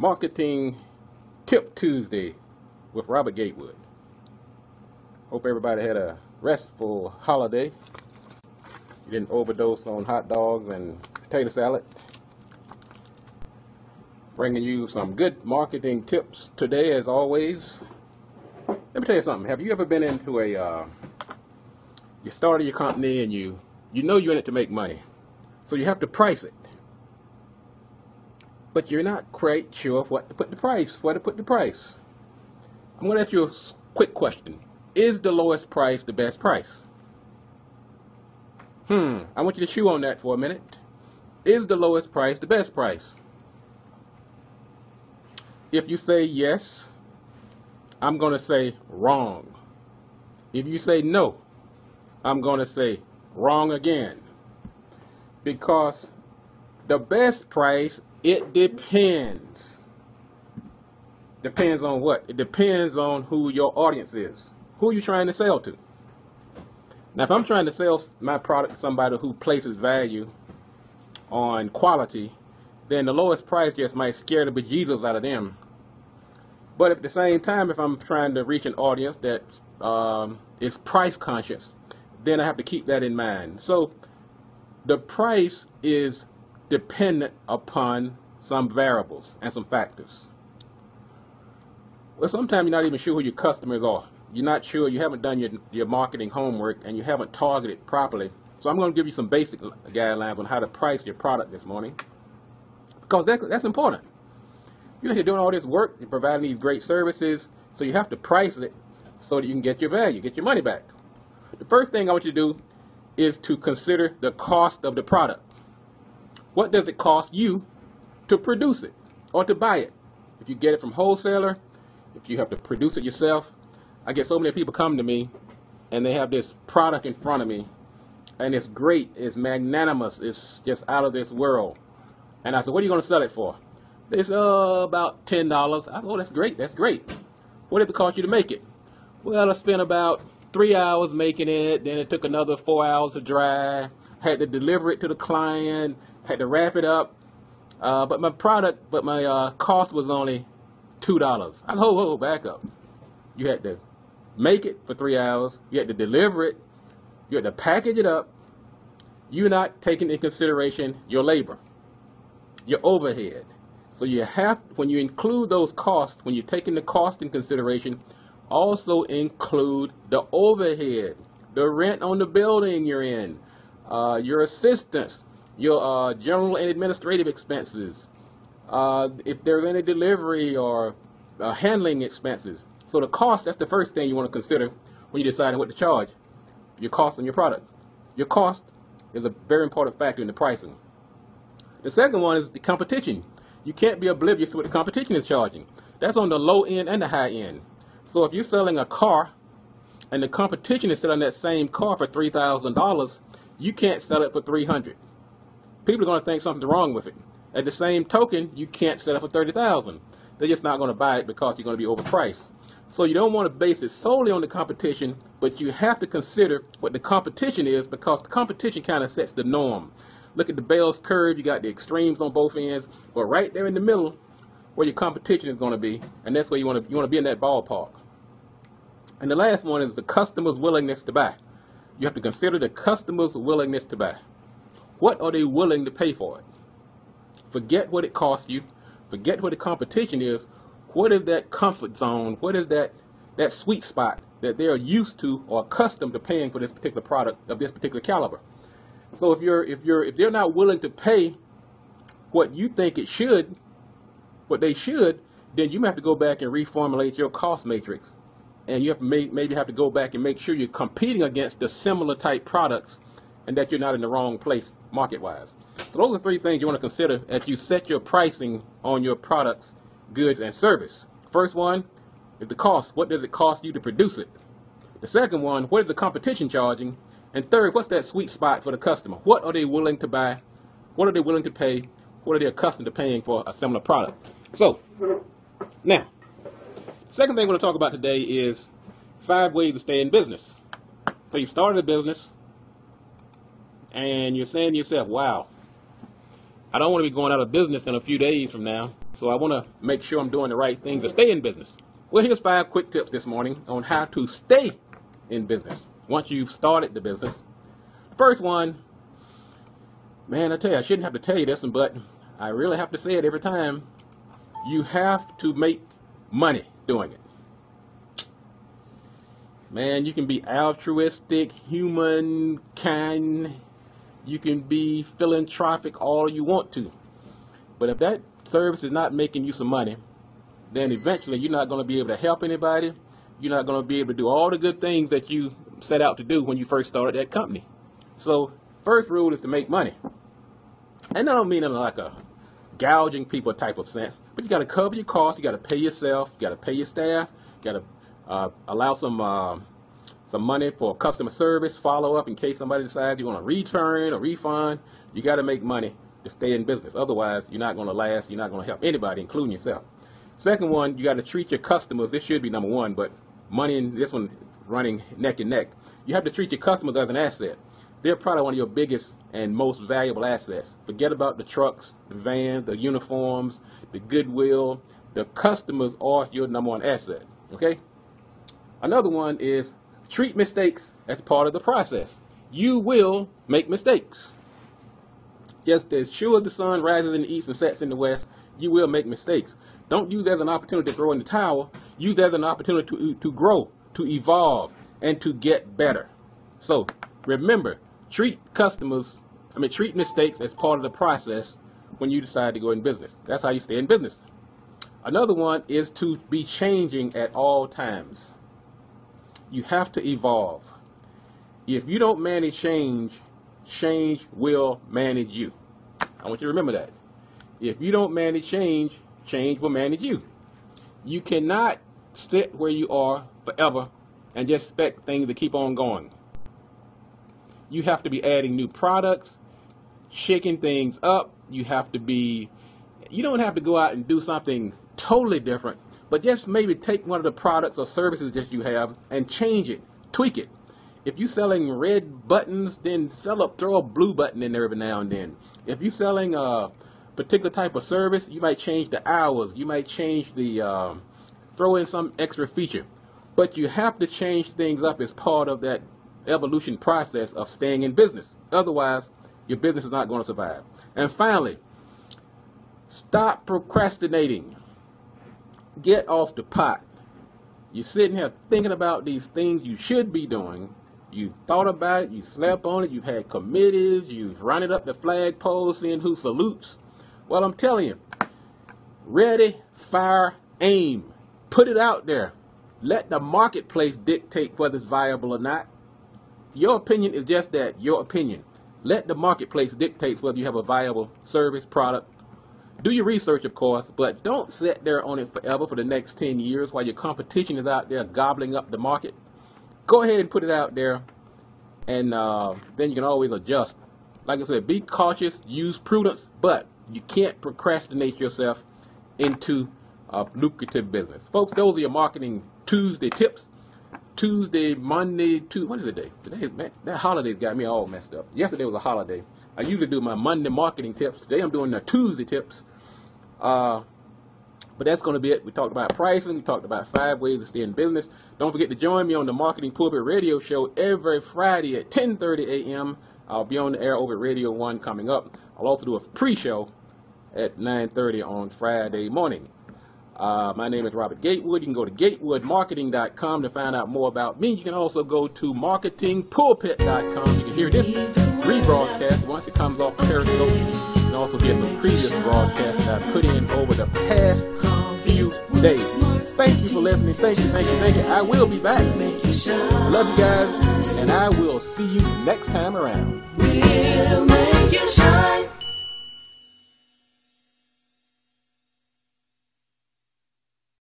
Marketing Tip Tuesday with Robert Gatewood. Hope everybody had a restful holiday. You didn't overdose on hot dogs and potato salad. Bringing you some good marketing tips today, as always. Let me tell you something. Have you ever been into you started your company and you know you're in it to make money, so you have to price it, but you're not quite sure where to put the price. I'm going to ask you a quick question. Is the lowest price the best price? I want you to chew on that for a minute. Is the lowest price the best price? If you say yes, I'm going to say wrong. If you say no, I'm going to say wrong again. Because the best price, it depends. Depends on what? It depends on who your audience is. Who are you trying to sell to? Now, if I'm trying to sell my product to somebody who places value on quality, then the lowest price just might scare the bejesus out of them. But at the same time, if I'm trying to reach an audience that is price conscious, then I have to keep that in mind. So the price is dependent upon some variables and some factors. Well, sometimes you're not even sure who your customers are. You're not sure, you haven't done your marketing homework, and you haven't targeted properly. So I'm going to give you some basic guidelines on how to price your product this morning, because that's important. You're doing all this work, you're providing these great services, so you have to price it so that you can get your value, get your money back. The first thing I want you to do is to consider the cost of the product. What does it cost you to produce it or to buy it? If you get it from wholesaler, if you have to produce it yourself. I get so many people come to me and they have this product in front of me, and it's great, it's magnanimous, it's just out of this world. And I said, what are you going to sell it for? They said, about $10. I said, oh, that's great, that's great. What did it cost you to make it? Well, I spent about 3 hours making it, then it took another 4 hours to dry, had to deliver it to the client, had to wrap it up, but my cost was only $2. I said, oh, back up. You had to make it for 3 hours, you had to deliver it, you had to package it up. You're not taking into consideration your labor, your overhead. So you have, when you include those costs, when you're taking the cost in consideration, also include the overhead, the rent on the building you're in, your assistants, your general and administrative expenses, if there's any delivery or handling expenses. So the cost, that's the first thing you want to consider when you're deciding what to charge. Your cost on your product. Your cost is a very important factor in the pricing. The second one is the competition. You can't be oblivious to what the competition is charging. That's on the low end and the high end. So if you're selling a car and the competition is selling that same car for $3,000, you can't sell it for $300. People are going to think something's wrong with it. At the same token, you can't sell it for $30,000. They're just not going to buy it because you're going to be overpriced. So you don't want to base it solely on the competition, but you have to consider what the competition is, because the competition kind of sets the norm. Look at the Bell's curve. You got the extremes on both ends, but right there in the middle where your competition is going to be, and that's where you want to be in that ballpark. And the last one is the customer's willingness to buy. You have to consider the customer's willingness to buy. What are they willing to pay for it? Forget what it costs you. Forget what the competition is. What is that comfort zone? What is that sweet spot that they're used to or accustomed to paying for this particular product of this particular caliber? So if they're not willing to pay what you think it should, what they should, then you have to go back and reformulate your cost matrix, and you have to maybe have to go back and make sure you're competing against the similar type products, and that you're not in the wrong place market-wise. So those are three things you want to consider as you set your pricing on your products, goods, and service. First one is the cost. What does it cost you to produce it? The second one, what is the competition charging? And third, what's that sweet spot for the customer? What are they willing to buy? What are they willing to pay? What are they accustomed to paying for a similar product? So, now, second thing we're going to talk about today is 5 ways to stay in business. So you started a business, and you're saying to yourself, wow, I don't want to be going out of business in a few days from now. So I want to make sure I'm doing the right things to stay in business. Well, here's 5 quick tips this morning on how to stay in business once you've started the business. The first one, man, I tell you, I shouldn't have to tell you this, but I really have to say it every time. You have to make money doing it. Man, you can be altruistic, human, kind. You can be philanthropic all you want to. But if that service is not making you some money, then eventually you're not going to be able to help anybody. You're not going to be able to do all the good things that you set out to do when you first started that company. So, first rule is to make money. And I don't mean in like a gouging people type of sense, but you got to cover your costs. You got to pay yourself. You got to pay your staff. You got to allow some money for customer service, follow up in case somebody decides you want to return or refund. You got to make money to stay in business. Otherwise, you're not going to last. You're not going to help anybody, including yourself. Second one, you got to treat your customers. This should be number one, but money in this one running neck and neck. You have to treat your customers as an asset. They're probably one of your biggest and most valuable assets. Forget about the trucks, the vans, the uniforms, the goodwill. The customers are your number one asset. Okay? Another one is treat mistakes as part of the process. You will make mistakes. Just as sure the sun rises in the east and sets in the west, you will make mistakes. Don't use it as an opportunity to throw in the towel. Use it as an opportunity to grow, to evolve, and to get better. So remember, treat mistakes as part of the process when you decide to go in business. That's how you stay in business. Another one is to be changing at all times. You have to evolve. If you don't manage change, change will manage you. I want you to remember that. If you don't manage change, change will manage you. You cannot sit where you are forever and just expect things to keep on going. You have to be adding new products, shaking things up. You don't have to go out and do something totally different, but just maybe take one of the products or services that you have and change it, tweak it. If you're selling red buttons, then throw a blue button in there every now and then. If you're selling a particular type of service, you might change the hours. You might change throw in some extra feature. But you have to change things up as part of that evolution process of staying in business. Otherwise, your business is not going to survive. And finally, stop procrastinating. Get off the pot. You're sitting here thinking about these things you should be doing. You've thought about it, you slept on it, you've had committees, you've run it up the flagpole, seeing who salutes. Well, I'm telling you, ready, fire, aim. Put it out there. Let the marketplace dictate whether it's viable or not. Your opinion is just that, your opinion. Let the marketplace dictate whether you have a viable service, product. Do your research, of course, but don't sit there on it forever for the next 10 years while your competition is out there gobbling up the market. Go ahead and put it out there, and then you can always adjust. Like I said, be cautious, use prudence, but you can't procrastinate yourself into a lucrative business. Folks, those are your Marketing Tuesday tips. Tuesday, Monday, what is the day? Today, man, that holiday's got me all messed up. Yesterday was a holiday. I usually do my Monday marketing tips. Today I'm doing the Tuesday tips. But that's going to be it. We talked about pricing. We talked about 5 ways to stay in business. Don't forget to join me on the Marketing Pulpit Radio Show every Friday at 10:30 a.m. I'll be on the air over at Radio 1 coming up. I'll also do a pre-show at 9:30 on Friday morning. My name is Robert Gatewood. You can go to gatewoodmarketing.com to find out more about me. You can also go to marketingpulpit.com. You can hear this rebroadcast once it comes off Periscope. You can also hear some previous broadcasts that I put in over the past few days. Thank you for listening. Thank you. I will be back. I love you guys, and I will see you next time around. We'll make you shine.